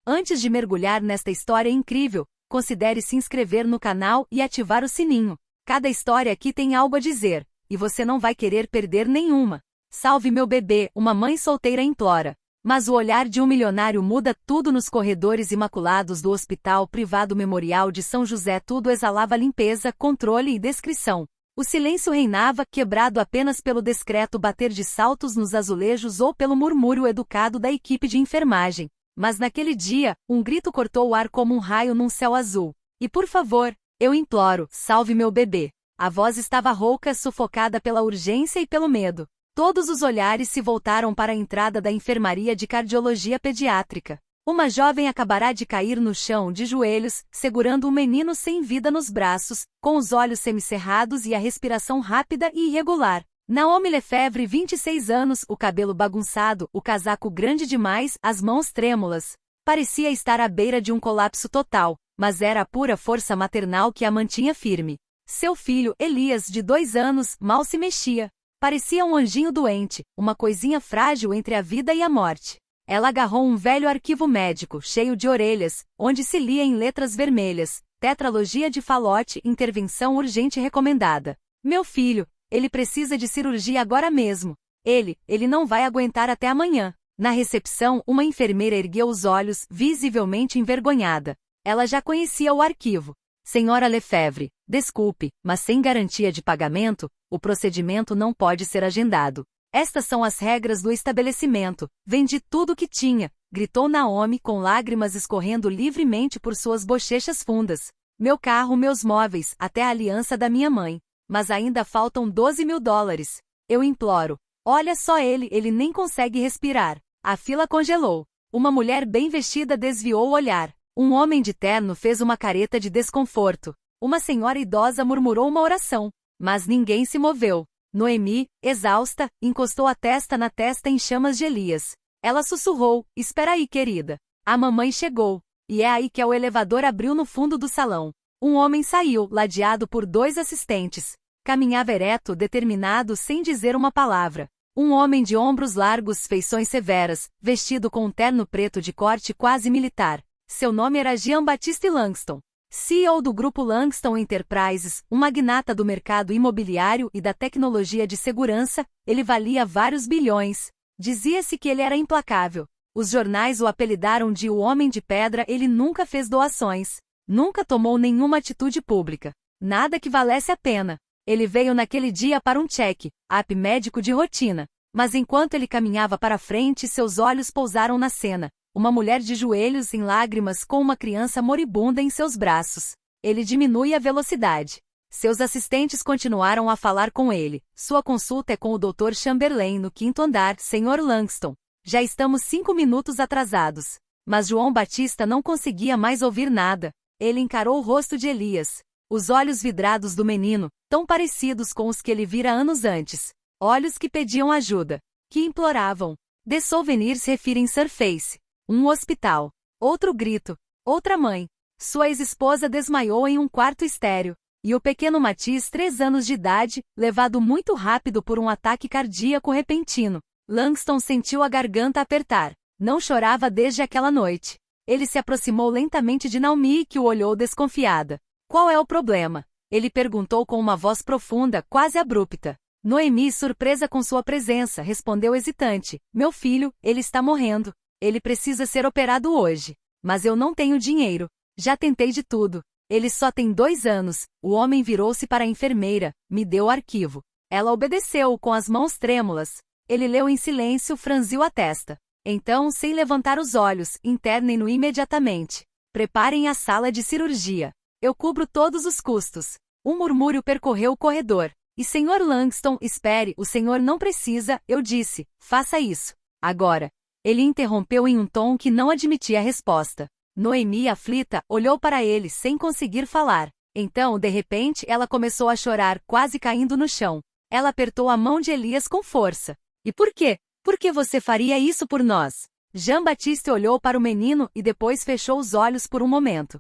Antes de mergulhar nesta história incrível, considere se inscrever no canal e ativar o sininho. Cada história aqui tem algo a dizer, e você não vai querer perder nenhuma. Salve meu bebê, uma mãe solteira implora. Mas o olhar de um milionário muda tudo nos corredores imaculados do Hospital Privado Memorial de São José. Tudo exalava limpeza, controle e descrição. O silêncio reinava, quebrado apenas pelo discreto bater de saltos nos azulejos ou pelo murmúrio educado da equipe de enfermagem. Mas naquele dia, um grito cortou o ar como um raio num céu azul. E por favor, eu imploro, salve meu bebê. A voz estava rouca, sufocada pela urgência e pelo medo. Todos os olhares se voltaram para a entrada da enfermaria de cardiologia pediátrica. Uma jovem acabará de cair no chão de joelhos, segurando um menino sem vida nos braços, com os olhos semicerrados e a respiração rápida e irregular. Naomi Lefevre, 26 anos, o cabelo bagunçado, o casaco grande demais, as mãos trêmulas. Parecia estar à beira de um colapso total, mas era a pura força maternal que a mantinha firme. Seu filho, Elias, de 2 anos, mal se mexia. Parecia um anjinho doente, uma coisinha frágil entre a vida e a morte. Ela agarrou um velho arquivo médico, cheio de orelhas, onde se lia em letras vermelhas: tetralogia de Fallot, intervenção urgente recomendada. Meu filho, ele precisa de cirurgia agora mesmo. Ele não vai aguentar até amanhã. Na recepção, uma enfermeira ergueu os olhos, visivelmente envergonhada. Ela já conhecia o arquivo. Senhora Lefevre, desculpe, mas sem garantia de pagamento, o procedimento não pode ser agendado. Estas são as regras do estabelecimento. Vendi tudo o que tinha, gritou Naomi com lágrimas escorrendo livremente por suas bochechas fundas. Meu carro, meus móveis, até a aliança da minha mãe. Mas ainda faltam $12.000. Eu imploro. Olha só ele nem consegue respirar. A fila congelou. Uma mulher bem vestida desviou o olhar. Um homem de terno fez uma careta de desconforto. Uma senhora idosa murmurou uma oração. Mas ninguém se moveu. Noemi, exausta, encostou a testa na testa em chamas de Elias. Ela sussurrou, espera aí, querida. A mamãe chegou. E é aí que o elevador abriu no fundo do salão. Um homem saiu, ladeado por 2 assistentes. Caminhava ereto, determinado, sem dizer uma palavra. Um homem de ombros largos, feições severas, vestido com um terno preto de corte quase militar. Seu nome era Jean-Baptiste Langston. CEO do grupo Langston Enterprises, um magnata do mercado imobiliário e da tecnologia de segurança, ele valia vários bilhões. Dizia-se que ele era implacável. Os jornais o apelidaram de o Homem de Pedra. Ele nunca fez doações. Nunca tomou nenhuma atitude pública. Nada que valesse a pena. Ele veio naquele dia para um check-up médico de rotina. Mas enquanto ele caminhava para frente, seus olhos pousaram na cena. Uma mulher de joelhos em lágrimas com uma criança moribunda em seus braços. Ele diminui a velocidade. Seus assistentes continuaram a falar com ele. Sua consulta é com o Dr. Chamberlain no 5º andar, Sr. Langston. Já estamos 5 minutos atrasados. Mas João Batista não conseguia mais ouvir nada. Ele encarou o rosto de Elias. Os olhos vidrados do menino, tão parecidos com os que ele vira anos antes. Olhos que pediam ajuda. Que imploravam. The Souvenirs refirem Surface. Um hospital. Outro grito. Outra mãe. Sua ex-esposa desmaiou em um quarto estéreo. E o pequeno Matisse, 3 anos de idade, levado muito rápido por um ataque cardíaco repentino. Langston sentiu a garganta apertar. Não chorava desde aquela noite. Ele se aproximou lentamente de Naomi, que o olhou desconfiada. Qual é o problema? Ele perguntou com uma voz profunda, quase abrupta. Noemi, surpresa com sua presença, respondeu hesitante. Meu filho, ele está morrendo. Ele precisa ser operado hoje. Mas eu não tenho dinheiro. Já tentei de tudo. Ele só tem 2 anos. O homem virou-se para a enfermeira. Me deu o arquivo. Ela obedeceu com as mãos trêmulas. Ele leu em silêncio, franziu a testa. Então, sem levantar os olhos, internem-no imediatamente. Preparem a sala de cirurgia. Eu cubro todos os custos. Um murmúrio percorreu o corredor. E Sr. Langston, espere, o senhor não precisa, eu disse. Faça isso. Agora. Ele interrompeu em um tom que não admitia resposta. Noemi, aflita, olhou para ele sem conseguir falar. Então, de repente, ela começou a chorar, quase caindo no chão. Ela apertou a mão de Elias com força. E por quê? Por que você faria isso por nós? Jean-Baptiste olhou para o menino e depois fechou os olhos por um momento.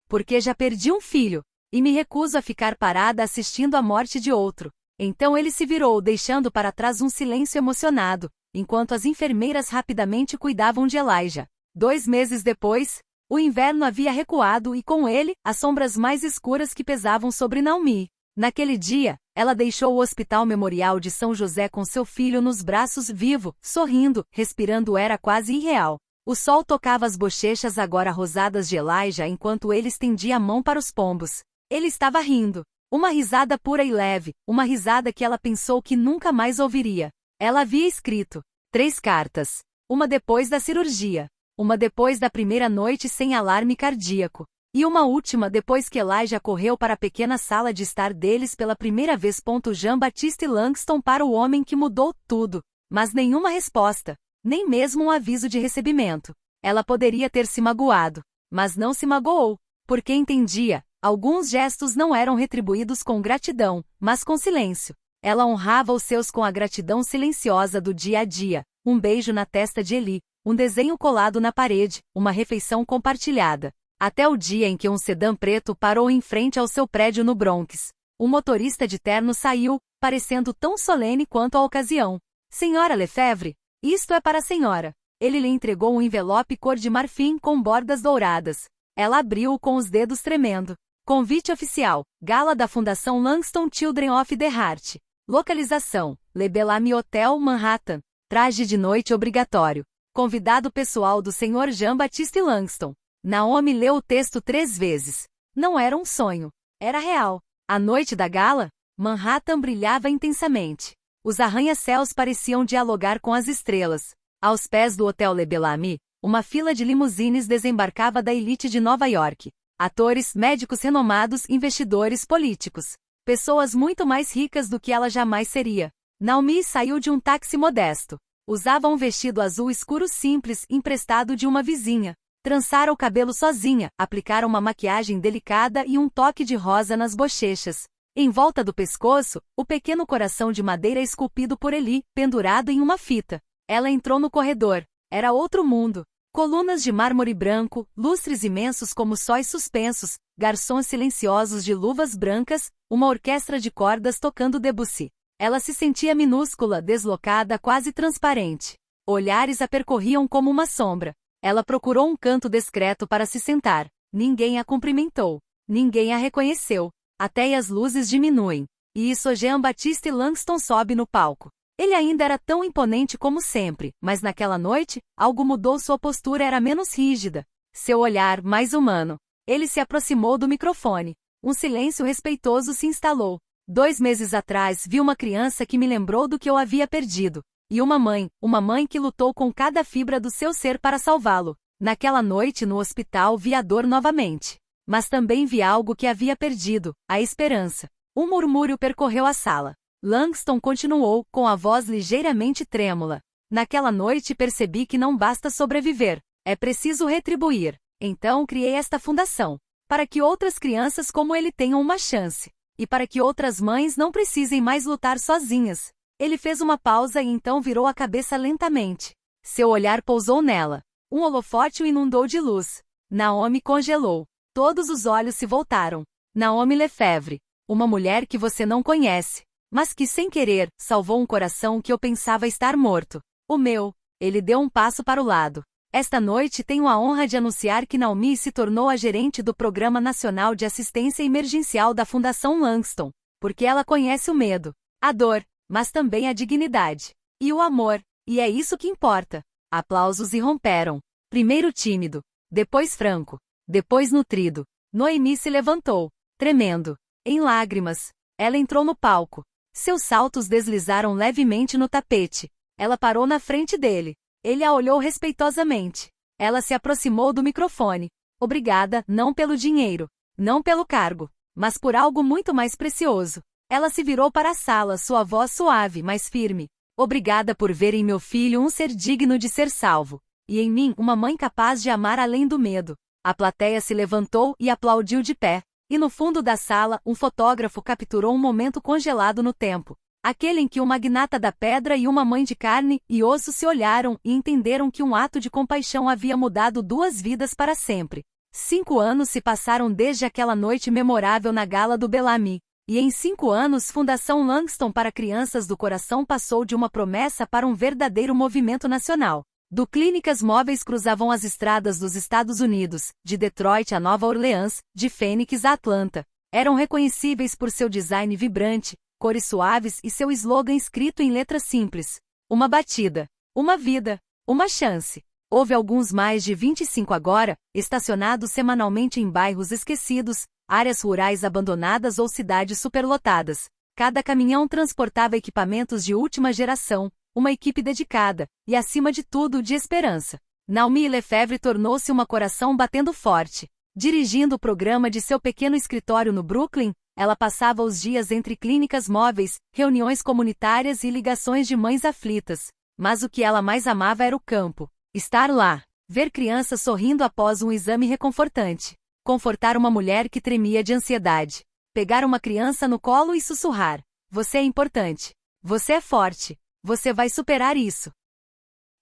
Porque já perdi um filho. E me recuso a ficar parada assistindo à morte de outro. Então ele se virou, deixando para trás um silêncio emocionado, enquanto as enfermeiras rapidamente cuidavam de Elijah. 2 meses depois, o inverno havia recuado e com ele, as sombras mais escuras que pesavam sobre Naomi. Naquele dia, ela deixou o Hospital Memorial de São José com seu filho nos braços vivo, sorrindo, respirando era quase irreal. O sol tocava as bochechas agora rosadas de Elijah enquanto ele estendia a mão para os pombos. Ele estava rindo. Uma risada pura e leve, uma risada que ela pensou que nunca mais ouviria. Ela havia escrito 3 cartas. Uma depois da cirurgia. Uma depois da primeira noite sem alarme cardíaco. E uma última depois que Elijah correu para a pequena sala de estar deles pela primeira vez. Jean-Baptiste Langston para o homem que mudou tudo. Mas nenhuma resposta. Nem mesmo um aviso de recebimento. Ela poderia ter se magoado. Mas não se magoou. Porque entendia. Alguns gestos não eram retribuídos com gratidão, mas com silêncio. Ela honrava os seus com a gratidão silenciosa do dia a dia. Um beijo na testa de Eli. Um desenho colado na parede. Uma refeição compartilhada. Até o dia em que um sedã preto parou em frente ao seu prédio no Bronx. Um motorista de terno saiu, parecendo tão solene quanto a ocasião. Senhora Lefevre, isto é para a senhora. Ele lhe entregou um envelope cor de marfim com bordas douradas. Ela abriu-o com os dedos tremendo. Convite oficial. Gala da Fundação Langston Children of the Heart. Localização. Le Bellamy Hotel, Manhattan. Traje de noite obrigatório. Convidado pessoal do Sr. Jean-Baptiste Langston. Naomi leu o texto 3 vezes. Não era um sonho. Era real. À noite da gala, Manhattan brilhava intensamente. Os arranha-céus pareciam dialogar com as estrelas. Aos pés do Hotel Le Bellamy, uma fila de limusines desembarcava da elite de Nova York. Atores, médicos renomados, investidores políticos. Pessoas muito mais ricas do que ela jamais seria. Naomi saiu de um táxi modesto. Usava um vestido azul escuro simples, emprestado de uma vizinha. Trançara o cabelo sozinha, aplicara uma maquiagem delicada e um toque de rosa nas bochechas. Em volta do pescoço, o pequeno coração de madeira esculpido por Eli, pendurado em uma fita. Ela entrou no corredor. Era outro mundo. Colunas de mármore branco, lustres imensos como sóis suspensos, garçons silenciosos de luvas brancas, uma orquestra de cordas tocando Debussy. Ela se sentia minúscula, deslocada, quase transparente. Olhares a percorriam como uma sombra. Ela procurou um canto discreto para se sentar. Ninguém a cumprimentou. Ninguém a reconheceu. Até as luzes diminuem. E Jean-Baptiste Langston sobe no palco. Ele ainda era tão imponente como sempre, mas naquela noite, algo mudou. Sua postura era menos rígida. Seu olhar, mais humano. Ele se aproximou do microfone. Um silêncio respeitoso se instalou. 2 meses atrás vi uma criança que me lembrou do que eu havia perdido. E uma mãe que lutou com cada fibra do seu ser para salvá-lo. Naquela noite no hospital vi a dor novamente. Mas também vi algo que havia perdido, a esperança. Um murmúrio percorreu a sala. Langston continuou, com a voz ligeiramente trêmula. Naquela noite percebi que não basta sobreviver. É preciso retribuir. Então criei esta fundação. Para que outras crianças como ele tenham uma chance. E para que outras mães não precisem mais lutar sozinhas. Ele fez uma pausa e então virou a cabeça lentamente. Seu olhar pousou nela. Um holofote o inundou de luz. Naomi congelou. Todos os olhos se voltaram. Naomi Lefevre. Uma mulher que você não conhece. Mas que, sem querer, salvou um coração que eu pensava estar morto. O meu. Ele deu um passo para o lado. Esta noite tenho a honra de anunciar que Naomi se tornou a gerente do Programa Nacional de Assistência Emergencial da Fundação Langston. Porque ela conhece o medo. A dor. Mas também a dignidade. E o amor. E é isso que importa. Aplausos irromperam. Primeiro tímido. Depois franco. Depois nutrido. Noemi se levantou. Tremendo. Em lágrimas. Ela entrou no palco. Seus saltos deslizaram levemente no tapete. Ela parou na frente dele. Ele a olhou respeitosamente. Ela se aproximou do microfone. Obrigada, não pelo dinheiro. Não pelo cargo. Mas por algo muito mais precioso. Ela se virou para a sala, sua voz suave, mas firme. Obrigada por ver em meu filho um ser digno de ser salvo. E em mim, uma mãe capaz de amar além do medo. A plateia se levantou e aplaudiu de pé. E no fundo da sala, um fotógrafo capturou um momento congelado no tempo. Aquele em que um magnata da pedra e uma mãe de carne e osso se olharam e entenderam que um ato de compaixão havia mudado 2 vidas para sempre. 5 anos se passaram desde aquela noite memorável na gala do Bellamy. E em 5 anos Fundação Langston para Crianças do Coração passou de uma promessa para um verdadeiro movimento nacional. do clínicas móveis cruzavam as estradas dos Estados Unidos, de Detroit a Nova Orleans, de Phoenix a Atlanta. Eram reconhecíveis por seu design vibrante, cores suaves e seu slogan escrito em letras simples. Uma batida, uma vida, uma chance. Houve alguns mais de 25 agora, estacionados semanalmente em bairros esquecidos, áreas rurais abandonadas ou cidades superlotadas. Cada caminhão transportava equipamentos de última geração, uma equipe dedicada, e acima de tudo de esperança. Naomi Lefevre tornou-se uma coração batendo forte. Dirigindo o programa de seu pequeno escritório no Brooklyn, ela passava os dias entre clínicas móveis, reuniões comunitárias e ligações de mães aflitas. Mas o que ela mais amava era o campo. Estar lá, ver crianças sorrindo após um exame reconfortante. Confortar uma mulher que tremia de ansiedade. Pegar uma criança no colo e sussurrar: "Você é importante. Você é forte. Você vai superar isso."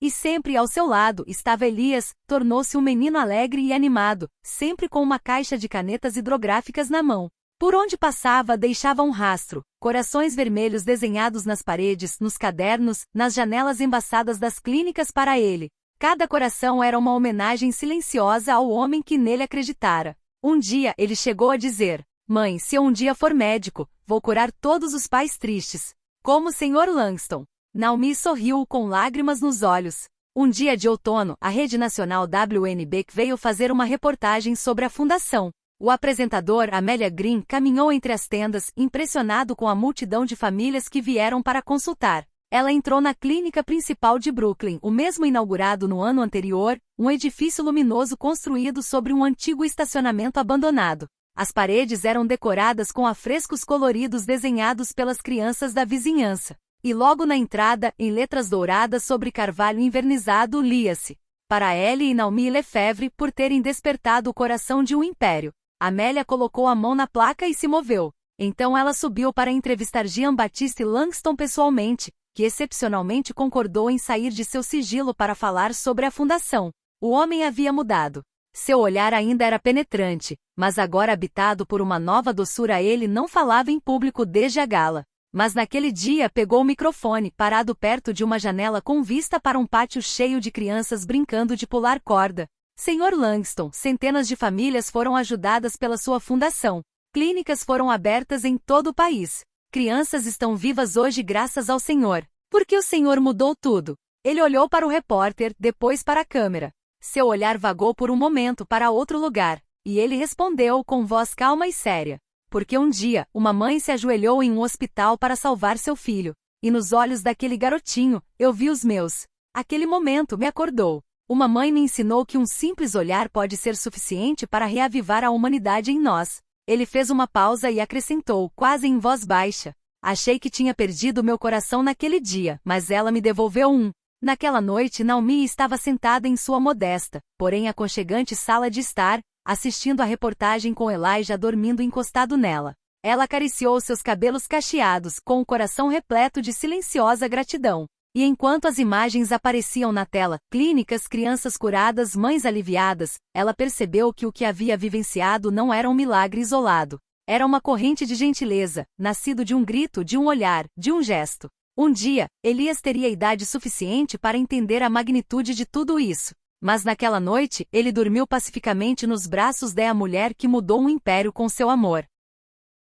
E sempre ao seu lado estava Elias, tornou-se um menino alegre e animado, sempre com uma caixa de canetas hidrográficas na mão. Por onde passava deixava um rastro, corações vermelhos desenhados nas paredes, nos cadernos, nas janelas embaçadas das clínicas para ele. Cada coração era uma homenagem silenciosa ao homem que nele acreditara. Um dia ele chegou a dizer: "Mãe, se eu um dia for médico, vou curar todos os pais tristes. Como o Sr. Langston." Naomi sorriu com lágrimas nos olhos. Um dia de outono, a rede nacional WNB veio fazer uma reportagem sobre a fundação. O apresentador Amélia Green caminhou entre as tendas, impressionado com a multidão de famílias que vieram para consultar. Ela entrou na clínica principal de Brooklyn, o mesmo inaugurado no ano anterior, um edifício luminoso construído sobre um antigo estacionamento abandonado. As paredes eram decoradas com afrescos coloridos desenhados pelas crianças da vizinhança. E logo na entrada, em letras douradas sobre carvalho invernizado, lia-se: "Para Ellie e Naomi Lefevre por terem despertado o coração de um império." Amélia colocou a mão na placa e se moveu. Então ela subiu para entrevistar Jean-Baptiste Langston pessoalmente, que excepcionalmente concordou em sair de seu sigilo para falar sobre a fundação. O homem havia mudado. Seu olhar ainda era penetrante, mas agora habitado por uma nova doçura. Ele não falava em público desde a gala. Mas naquele dia pegou o microfone, parado perto de uma janela com vista para um pátio cheio de crianças brincando de pular corda. "Sr. Langston, centenas de famílias foram ajudadas pela sua fundação. Clínicas foram abertas em todo o país. Crianças estão vivas hoje graças ao Senhor. Porque o Senhor mudou tudo." Ele olhou para o repórter, depois para a câmera. Seu olhar vagou por um momento para outro lugar, e ele respondeu com voz calma e séria: "Porque um dia, uma mãe se ajoelhou em um hospital para salvar seu filho. E nos olhos daquele garotinho, eu vi os meus. Aquele momento me acordou. Uma mãe me ensinou que um simples olhar pode ser suficiente para reavivar a humanidade em nós." Ele fez uma pausa e acrescentou, quase em voz baixa: "Achei que tinha perdido meu coração naquele dia, mas ela me devolveu um." Naquela noite, Naomi estava sentada em sua modesta, porém aconchegante sala de estar, assistindo a reportagem com Elijah dormindo encostado nela. Ela acariciou seus cabelos cacheados, com o coração repleto de silenciosa gratidão. E enquanto as imagens apareciam na tela, clínicas, crianças curadas, mães aliviadas, ela percebeu que o que havia vivenciado não era um milagre isolado. Era uma corrente de gentileza, nascido de um grito, de um olhar, de um gesto. Um dia, Elias teria idade suficiente para entender a magnitude de tudo isso. Mas naquela noite, ele dormiu pacificamente nos braços da mulher que mudou um império com seu amor.